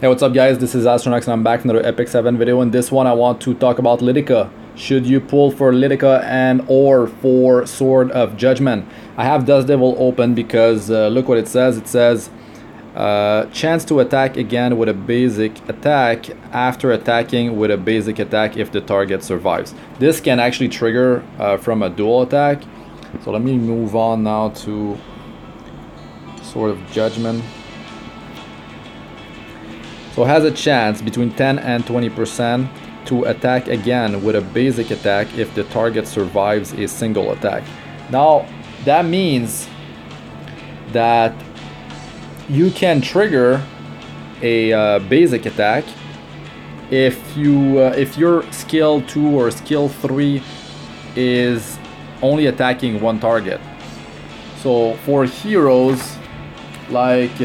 Hey, what's up guys, this is Astranox and I'm back in another Epic 7 video. In this one I want to talk about Lidica. Should you pull for Lidica and or for Sword of Judgment? I have Dust Devil open because look what it says. It says chance to attack again with a basic attack after attacking with a basic attack if the target survives. This can actually trigger from a dual attack. So let me move on now to Sword of Judgment. So it has a chance between 10 and 20% to attack again with a basic attack if the target survives a single attack. Now that means that you can trigger a basic attack if your skill 2 or skill 3 is only attacking one target. So for heroes like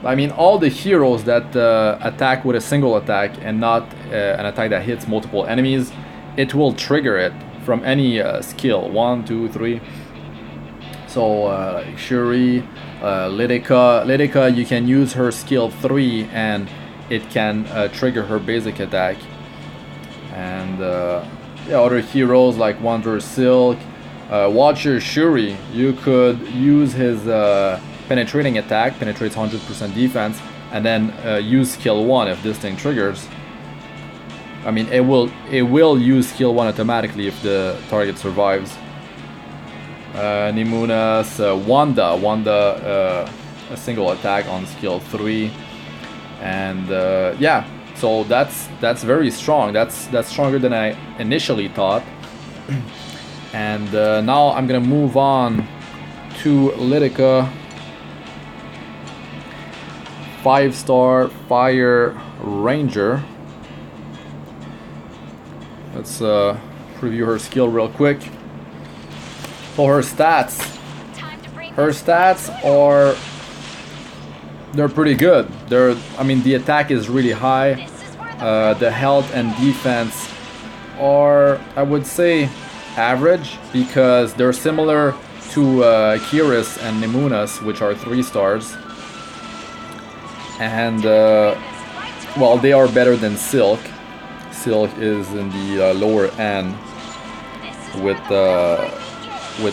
I mean, all the heroes that attack with a single attack and not an attack that hits multiple enemies, it will trigger it from any skill 1, 2, 3. So like Shuri, Lidica, you can use her skill 3 and it can trigger her basic attack. And yeah, other heroes like Wanderer Silk, Watcher Shuri, you could use his penetrating attack, penetrates 100% defense, and then use skill 1 if this thing triggers. I mean, it will use skill 1 automatically if the target survives. Nimuna's Wanda, a single attack on skill 3, and yeah, so that's very strong. That's stronger than I initially thought. And now I'm gonna move on to Lidica. 5-star Fire Ranger. Let's preview her skill real quick. So her stats are, they're pretty good. I mean, the attack is really high. The health and defense are, I would say, average, because they're similar to Kiris and Nimuna's, which are 3 stars. And well, they are better than Silk. Silk is in the lower end with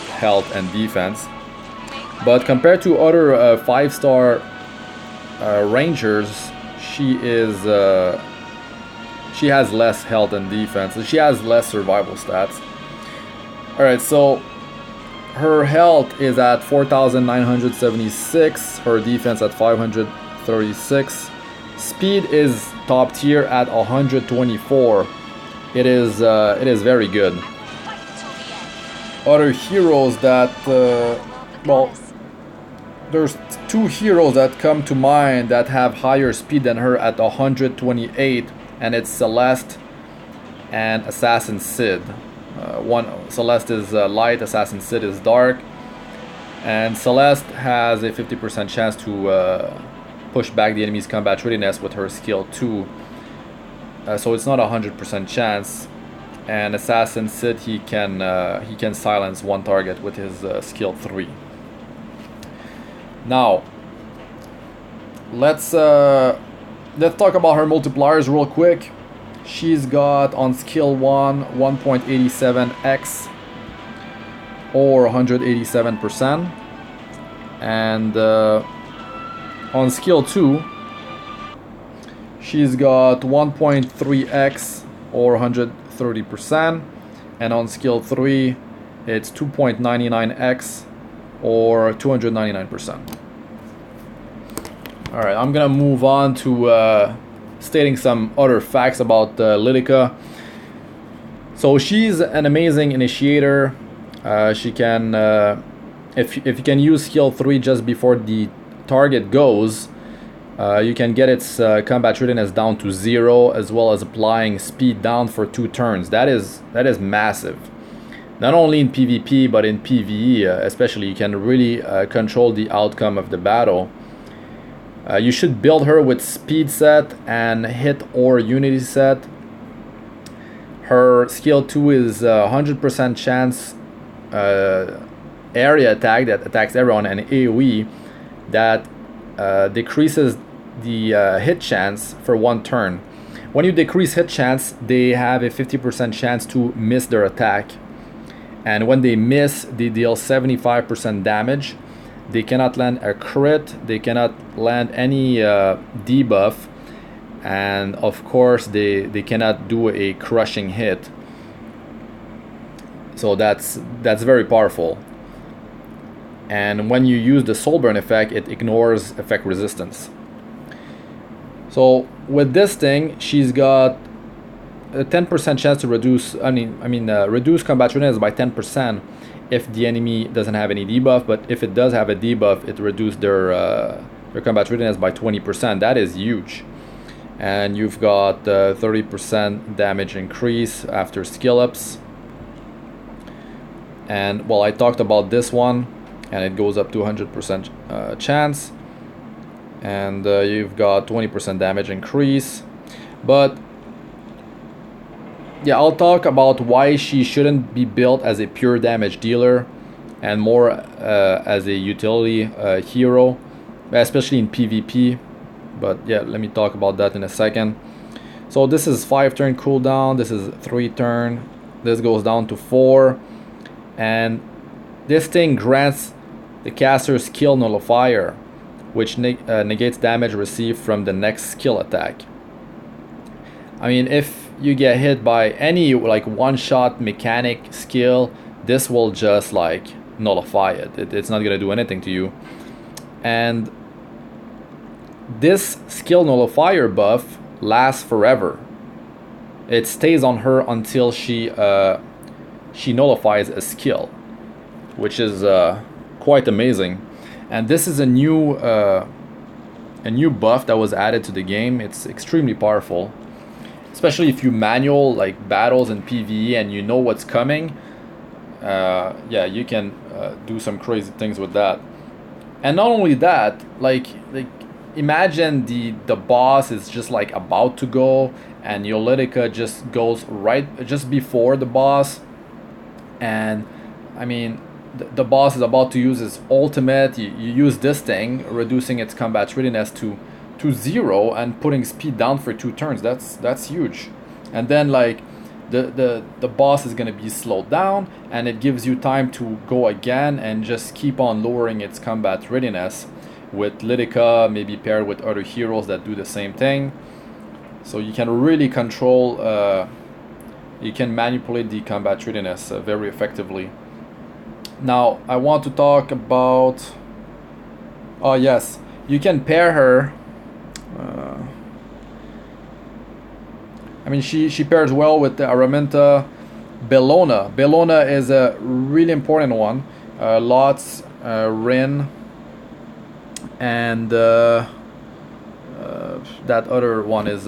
health and defense. But compared to other 5-star Rangers, she has less health and defense, and she has less survival stats. Alright, so her health is at 4,976, her defense at 536. Speed is top tier at 124. It is very good. Other heroes that well, there's 2 heroes that come to mind that have higher speed than her at 128, and it's Celeste and Assassin Sid. Celeste is light, Assassin Sid is dark, and Celeste has a 50% chance to push back the enemy's combat readiness with her skill 2, so it's not 100% chance. And Assassin Sid, he can silence one target with his skill 3. Now let's talk about her multipliers real quick. She's got on skill 1 1.87x or 187%, and on skill 2 she's got 1.3x or 130%, and on skill 3 it's 2.99x or 299%. Alright, I'm gonna move on to stating some other facts about Lidica. So she's an amazing initiator. She can, if you can use skill 3 just before the target goes, you can get its combat readiness down to 0, as well as applying speed down for 2 turns. That is massive. Not only in PvP but in PvE, especially, you can really control the outcome of the battle. You should build her with speed set and hit or unity set. Her skill 2 is 100% chance area attack that attacks everyone, and AoE that decreases the hit chance for 1 turn. When you decrease hit chance, they have a 50% chance to miss their attack. And when they miss, they deal 75% damage. They cannot land a crit. They cannot land any debuff. And of course, they cannot do a crushing hit. So that's very powerful. And when you use the soul burn effect, it ignores effect resistance. So with this thing, she's got a 10% chance to reduce. Reduce combat readiness by 10% if the enemy doesn't have any debuff. But if it does have a debuff, it reduces their combat readiness by 20%. That is huge. And you've got 30% damage increase after skill ups. And well, I talked about this one, and it goes up to 100% chance. And you've got 20% damage increase. But yeah, I'll talk about why she shouldn't be built as a pure damage dealer and more as a utility hero, especially in PvP. But yeah, let me talk about that in a second. So this is 5-turn cooldown, this is 3-turn, this goes down to 4, and this thing grants the caster's skill nullifier, which negates damage received from the next skill attack. I mean, if you get hit by any like one-shot mechanic skill, this will just like nullify it. It's not gonna do anything to you. And this skill nullifier buff lasts forever. It stays on her until she nullifies a skill, which is quite amazing. And this is a new buff that was added to the game. It's extremely powerful, especially if you manual like battles in PvE and you know what's coming. Yeah, you can do some crazy things with that. And not only that, like imagine the boss is just like about to go, and your Lidica just goes right just before the boss, and I mean the boss is about to use his ultimate. You use this thing, reducing its combat readiness to 0 and putting speed down for 2 turns. That's huge. And then like the boss is gonna be slowed down, and it gives you time to go again and just keep on lowering its combat readiness with Lidica, maybe paired with other heroes that do the same thing. So you can really control, you can manipulate the combat readiness very effectively. Now I want to talk about, oh yes, you can pair her. I mean, she pairs well with the Araminta. Bellona. Bellona is a really important one. Lots, Rin, and that other one is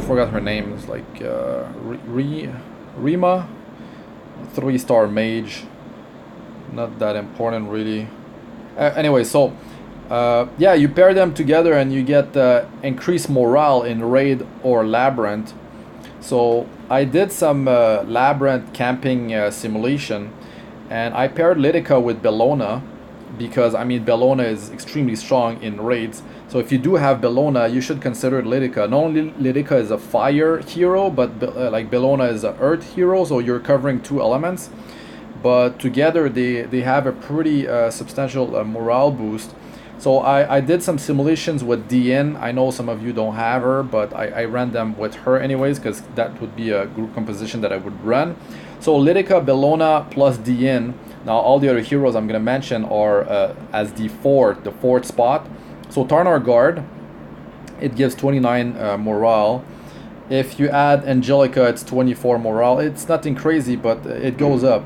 forgot her name. It's like Rima, 3-star mage. Not that important really. Anyway, so yeah, you pair them together and you get increased morale in raid or labyrinth. So I did some labyrinth camping simulation, and I paired Lidica with Bellona because I mean Bellona is extremely strong in raids. So if you do have Bellona, you should consider Lidica. Not only Lidica is a fire hero, but like Bellona is an earth hero, so you're covering 2 elements. But together they have a pretty substantial morale boost. So I did some simulations with Dian. I know some of you don't have her, but I ran them with her anyways, because that would be a group composition that I would run. So Lidica, Bellona plus Dian. Now all the other heroes I'm going to mention are as the fourth spot. So Tarnar Guard, it gives 29 morale. If you add Angelica, it's 24 morale. It's nothing crazy, but it goes up.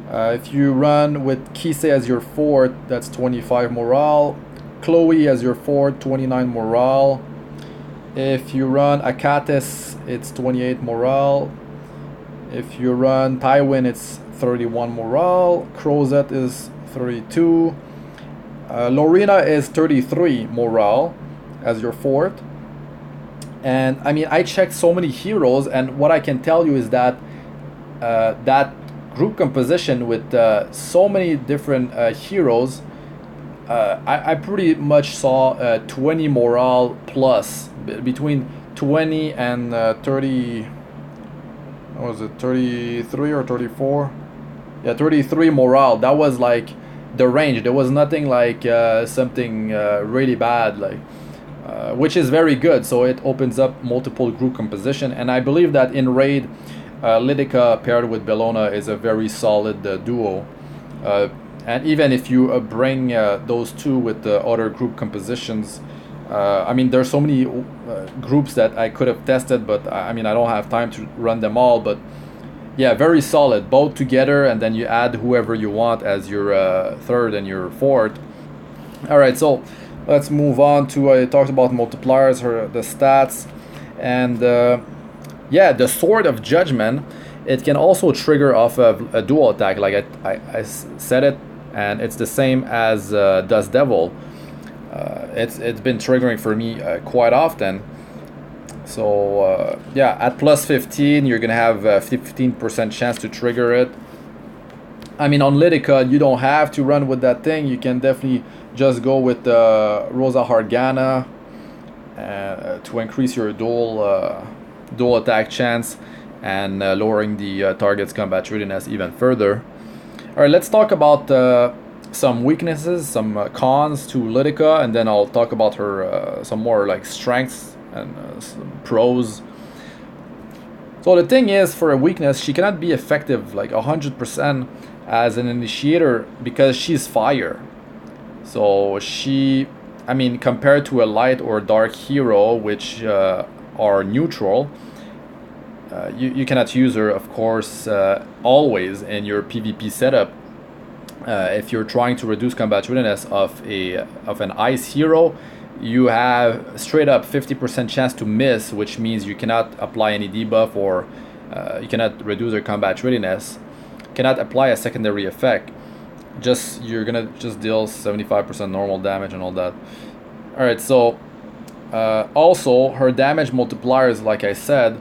If you run with Kisei as your 4th, that's 25 morale. Chloe as your 4th, 29 morale. If you run Akatis, it's 28 morale. If you run Tywin, it's 31 morale. Crozet is 32. Lorena is 33 morale as your 4th. And I mean, I checked so many heroes, and what I can tell you is that that group composition with so many different heroes I pretty much saw 20 morale plus between 20 and 30. What was it, 33 or 34? Yeah, 33 morale. That was like the range. There was nothing like something really bad, like which is very good. So it opens up multiple group composition, and I believe that in raid, Lidica paired with Bellona is a very solid duo. Uh, and even if you bring those two with the other group compositions, I mean, there's so many groups that I could have tested, but I mean, I don't have time to run them all. But yeah, very solid, both together, and then you add whoever you want as your third and your fourth. All right, so let's move on to I talked about multipliers, the stats, and yeah, the Sword of Judgment. It can also trigger off of a dual attack, like I said it, and it's the same as Dust Devil. It's been triggering for me quite often. So yeah, at plus 15, you're gonna have a 15% chance to trigger it. I mean, on Lidica, you don't have to run with that thing. You can definitely just go with Rosa Hargana to increase your dual attack chance and lowering the target's combat readiness even further. All right, let's talk about some weaknesses, some cons to Lidica, and then I'll talk about her some more like strengths and some pros. So the thing is, for a weakness, she cannot be effective like 100% as an initiator because she's fire. So she, I mean, compared to a light or dark hero, which are neutral, you cannot use her, of course, always in your PvP setup. If you're trying to reduce combat readiness of an ice hero, you have straight up 50% chance to miss, which means you cannot apply any debuff or you cannot reduce their combat readiness, cannot apply a secondary effect. You're gonna just deal 75% normal damage and all that. All right, so also her damage multipliers, like I said,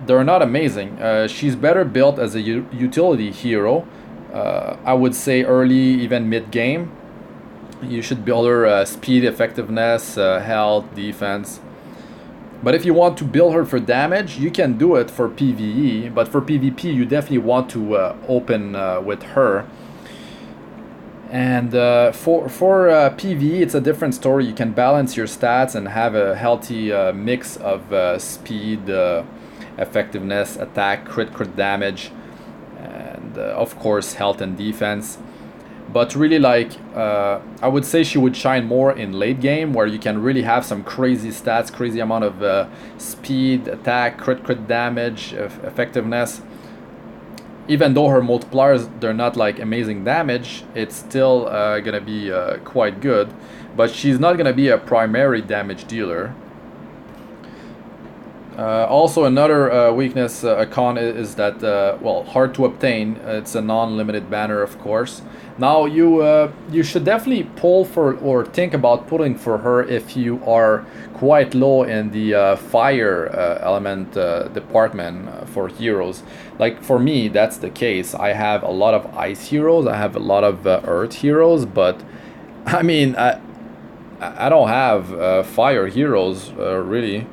they're not amazing. She's better built as a utility hero. I would say early, even mid game. You should build her speed, effectiveness, health, defense. But if you want to build her for damage, you can do it for PvE. But for PvP, you definitely want to open with her. And for PvE, it's a different story. You can balance your stats and have a healthy mix of speed, effectiveness, attack, crit damage, and of course health and defense. But really, like, I would say she would shine more in late game, where you can really have some crazy stats, crazy amount of speed, attack, crit damage, effectiveness. Even though her multipliers, they're not like amazing damage, it's still gonna be quite good. But she's not gonna be a primary damage dealer. Also, another weakness, a con, is that, well, hard to obtain. It's a non-limited banner, of course. Now, you should definitely pull for or think about pulling for her if you are quite low in the fire element department for heroes. Like, for me, that's the case. I have a lot of ice heroes, I have a lot of earth heroes, but, I mean, I don't have fire heroes, really.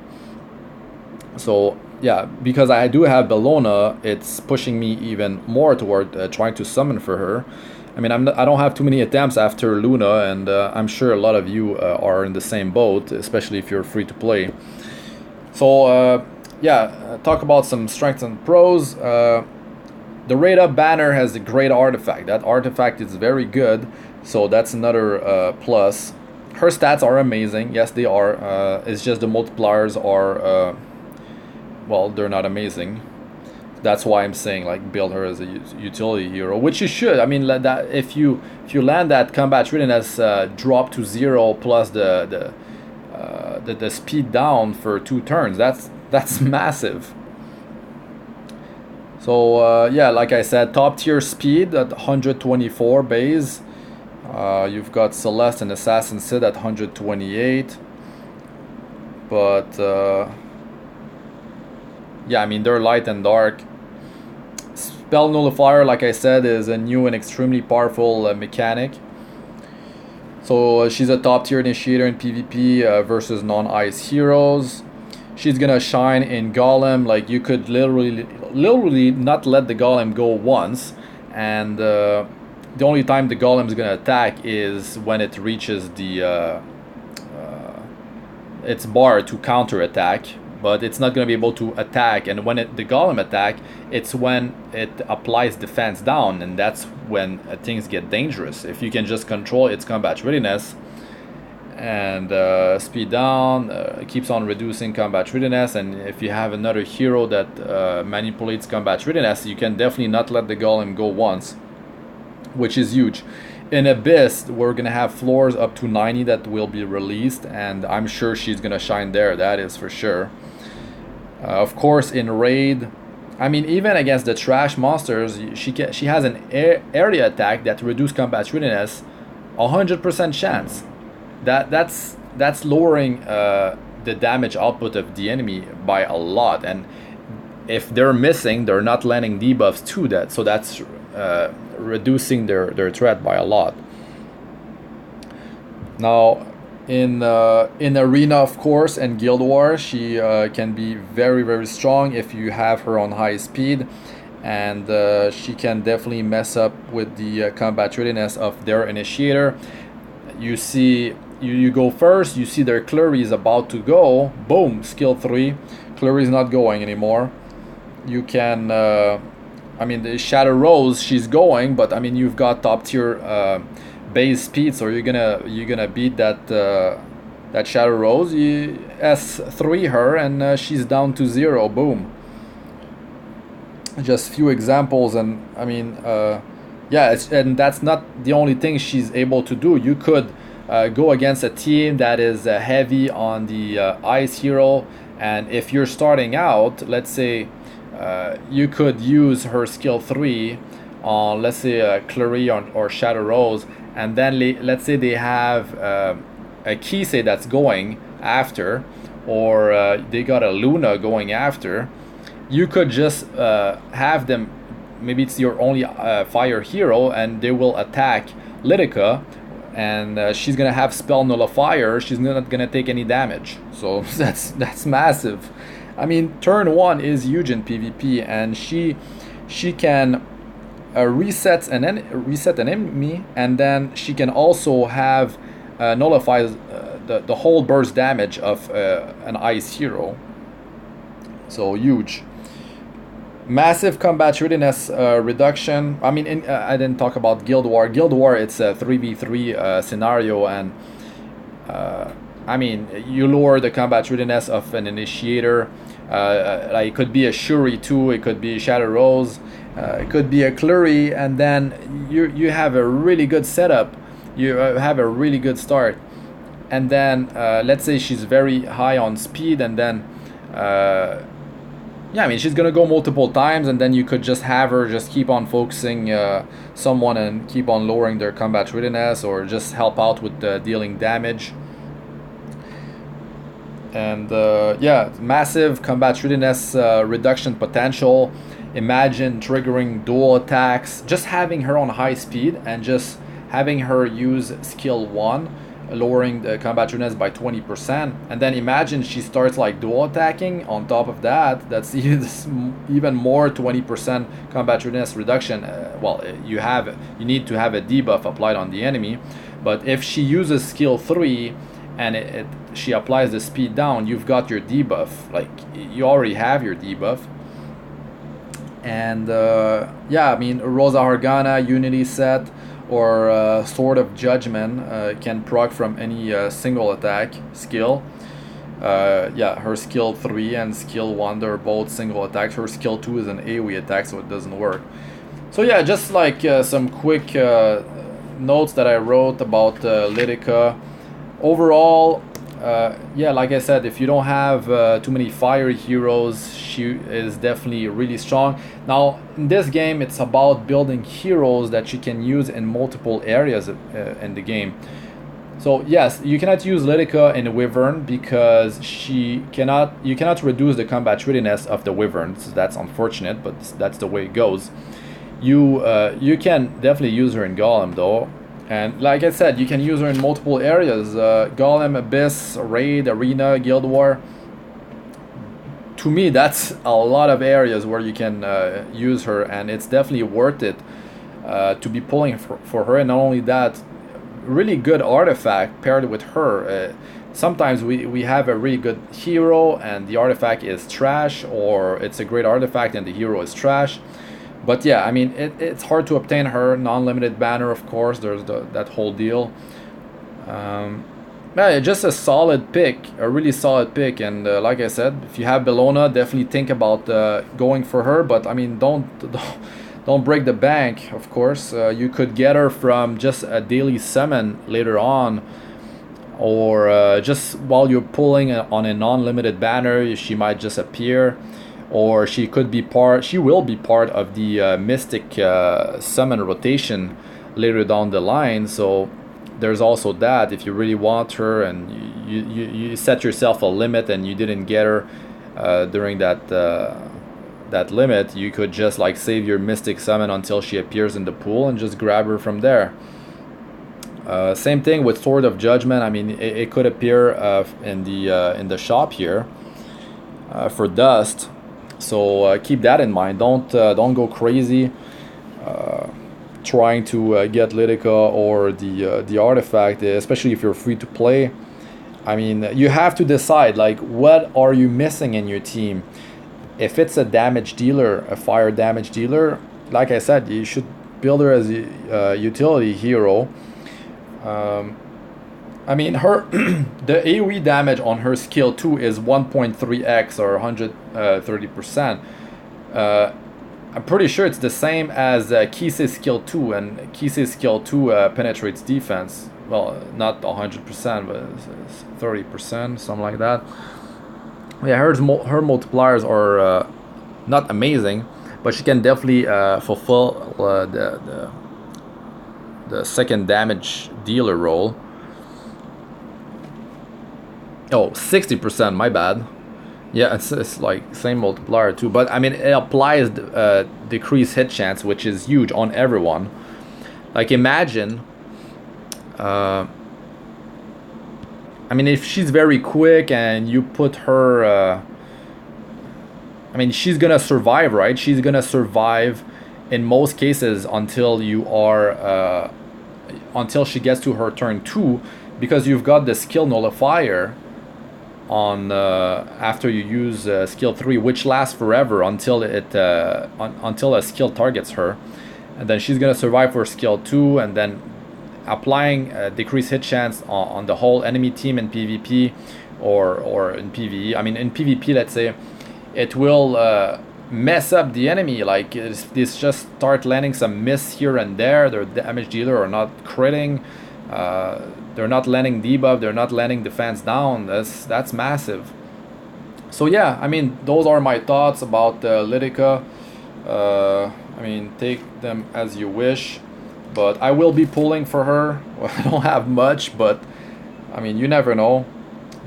So yeah, because I do have Bellona, it's pushing me even more toward trying to summon for her. I mean, I don't have too many attempts after Luna, and I'm sure a lot of you are in the same boat, especially if you're free to play. So yeah, talk about some strengths and pros. The Raid Up banner has a great artifact. That artifact is very good, so that's another plus. Her stats are amazing. Yes, they are. It's just the multipliers are... well, they're not amazing. That's why I'm saying, like, build her as a utility hero, which you should. I mean, that if you land that combat readiness drop to 0 plus the speed down for 2 turns, that's massive. So yeah, like I said, top tier speed at 124 base. You've got Celeste and Assassin Sid at 128, but yeah, I mean, they're light and dark. Spell Nullifier, like I said, is a new and extremely powerful mechanic. So she's a top tier initiator in PvP versus non-ice heroes. She's gonna shine in Golem. Like, you could literally not let the Golem go once, and the only time the Golem is gonna attack is when it reaches the its bar to counter attack, but it's not going to be able to attack. And when the Golem attack, it's when it applies defense down, and that's when things get dangerous. If you can just control its combat readiness and speed down, it keeps on reducing combat readiness, and if you have another hero that manipulates combat readiness, you can definitely not let the Golem go once, which is huge. In Abyss, we're gonna have floors up to 90 that will be released, and I'm sure she's gonna shine there, that is for sure. Of course, in Raid, I mean, even against the trash monsters, she has an area attack that reduces combat readiness, 100% chance. That's lowering the damage output of the enemy by a lot, and if they're missing, they're not landing debuffs to that, so that's reducing their threat by a lot. Now, in Arena, of course, and Guild War, she can be very strong if you have her on high speed, and she can definitely mess up with the combat readiness of their initiator. You see, you go first, you see their Clury is about to go, boom, skill 3, Clury is not going anymore. You can I mean, the Shadow Rose, she's going, but I mean, you've got top tier base speed, so you're gonna beat that that Shadow Rose. You S3 her, and she's down to 0. Boom. Just few examples, and I mean, yeah, and that's not the only thing she's able to do. You could go against a team that is heavy on the ice hero, and if you're starting out, let's say. You could use her skill 3 on, let's say, Clury or Shadow Rose, and then let's say they have a Kisei that's going after, or they got a Luna going after. You could just have them, maybe it's your only fire hero, and they will attack Lidica, and she's gonna have spell nullifier. She's not gonna take any damage, so that's massive. I mean, turn 1 is huge in PvP, and she can reset an enemy, and then she can also have nullify the whole burst damage of an ice hero. So huge. Massive combat readiness reduction. I mean, I didn't talk about Guild War. Guild War, it's a 3v3 scenario, and I mean, you lower the combat readiness of an initiator. Like, it could be a Shuri too, it could be Shadow Rose, it could be a Clury, and then you have a really good setup. You have a really good start, and then let's say she's very high on speed, and then yeah, I mean, she's gonna go multiple times, and then you could just have her just keep on focusing someone and keep on lowering their combat readiness, or just help out with dealing damage. And yeah, massive combat readiness reduction potential. Imagine triggering dual attacks, just having her on high speed and just having her use skill 1, lowering the combat readiness by 20%. And then imagine she starts like dual attacking on top of that. That's even more 20% combat readiness reduction. Well, you need to have a debuff applied on the enemy, but if she uses skill 3 and she applies the speed down, you've got your debuff. Like, you already have your debuff. And yeah, I mean, Rosa Hargana Unity set or Sword of Judgment can proc from any single attack skill. Yeah, her skill 3 and skill 1, they're both single attacks. Her skill 2 is an AoE attack, so it doesn't work. So yeah, just like some quick notes that I wrote about Lidica. Overall, yeah, like I said, if you don't have too many fire heroes, she is definitely really strong. Now, in this game, it's about building heroes that you can use in multiple areas in the game. So yes, you cannot use Lidica in Wyvern because you cannot reduce the combat readiness of the Wyvern. So that's unfortunate, but that's the way it goes. You can definitely use her in Golem though. And like I said, you can use her in multiple areas. Golem, Abyss, Raid, Arena, Guild War. To me, that's a lot of areas where you can use her, and it's definitely worth it to be pulling for her. And not only that, really good artifact paired with her. Sometimes we have a really good hero and the artifact is trash, or it's a great artifact and the hero is trash. But yeah, I mean, it's hard to obtain her. Non-limited banner, of course, there's that whole deal. Yeah, just a solid pick, a really solid pick. And like I said, if you have Bellona, definitely think about going for her. But I mean, don't break the bank, of course. You could get her from just a daily summon later on, or just while you're pulling on a non-limited banner, she might just appear, or she will be part of the Mystic summon rotation later down the line. So there's also that. If you really want her and you set yourself a limit and you didn't get her during that limit, you could just like save your Mystic summon until she appears in the pool and just grab her from there. Same thing with Sword of Judgment. I mean, it could appear in the shop here for Dust. So keep that in mind. Don't go crazy trying to get Lidica or the artifact, especially if you're free to play. I mean, you have to decide, like, what are you missing in your team. If it's a damage dealer, a fire damage dealer, like I said, you should build her as a utility hero. I mean, her the AoE damage on her skill 2 is 1.3x or 130%. I'm pretty sure it's the same as Kise's skill 2, and Kise's skill 2 penetrates defense. Well, not 100%, but 30%, something like that. Yeah, her multipliers are not amazing, but she can definitely fulfill the second damage dealer role. Oh, 60%, my bad. Yeah, it's like same multiplier too, but I mean, it applies decreased hit chance, which is huge on everyone. Like, imagine I mean, if she's very quick and you put her I mean, she's gonna survive, right? She's gonna survive in most cases until you are until she gets to her turn 2, because you've got the skill nullifier on after you use skill 3, which lasts forever until until a skill targets her, and then she's gonna survive for skill 2, and then applying decreased hit chance on the whole enemy team in PvP or in PvE. I mean, in PvP, let's say, it will mess up the enemy. Like, this just start landing some miss here and there. Their damage dealer are not critting. They're not landing debuff. They're not landing defense down. That's massive. So yeah, I mean, those are my thoughts about Lidica. I mean, take them as you wish, but I will be pulling for her. Well, I don't have much, but I mean, you never know.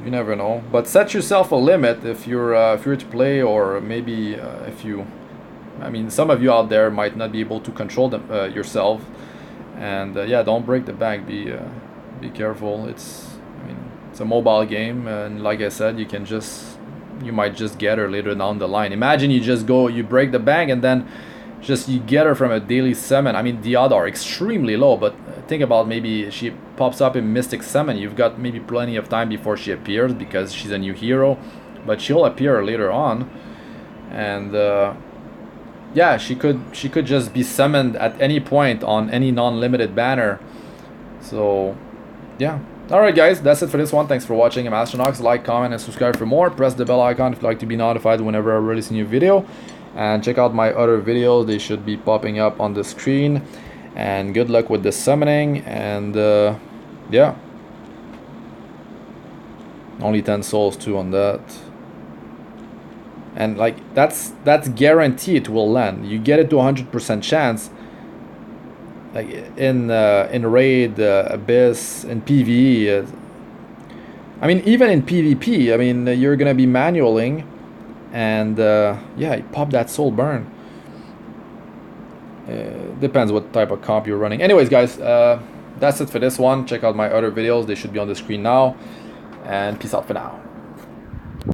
You never know. But set yourself a limit if you're to play, or maybe if you. I mean, some of you out there might not be able to control them yourself, and yeah, don't break the bank. Be careful. I mean, it's a mobile game, and like I said, you might just get her later down the line. Imagine you break the bank, and then you get her from a daily summon. I mean, the odds are extremely low, but think about, maybe she pops up in Mystic Summon. You've got maybe plenty of time before she appears, because she's a new hero, but she'll appear later on, and yeah, she could just be summoned at any point on any non-limited banner. So yeah. Alright guys, that's it for this one. Thanks for watching. I'm Astranox. Like, comment, and subscribe for more. Press the bell icon if you'd like to be notified whenever I release a new video. And check out my other videos. They should be popping up on the screen. And good luck with the summoning. And yeah. Only 10 souls too on that. And like, that's guaranteed it will land. You get it to 100% chance. Like in Raid, Abyss, in PvE. I mean, even in PvP, I mean, you're gonna be manualing, and yeah, pop that soul burn. Depends what type of comp you're running. Anyways, guys, that's it for this one. Check out my other videos, they should be on the screen now, and peace out for now.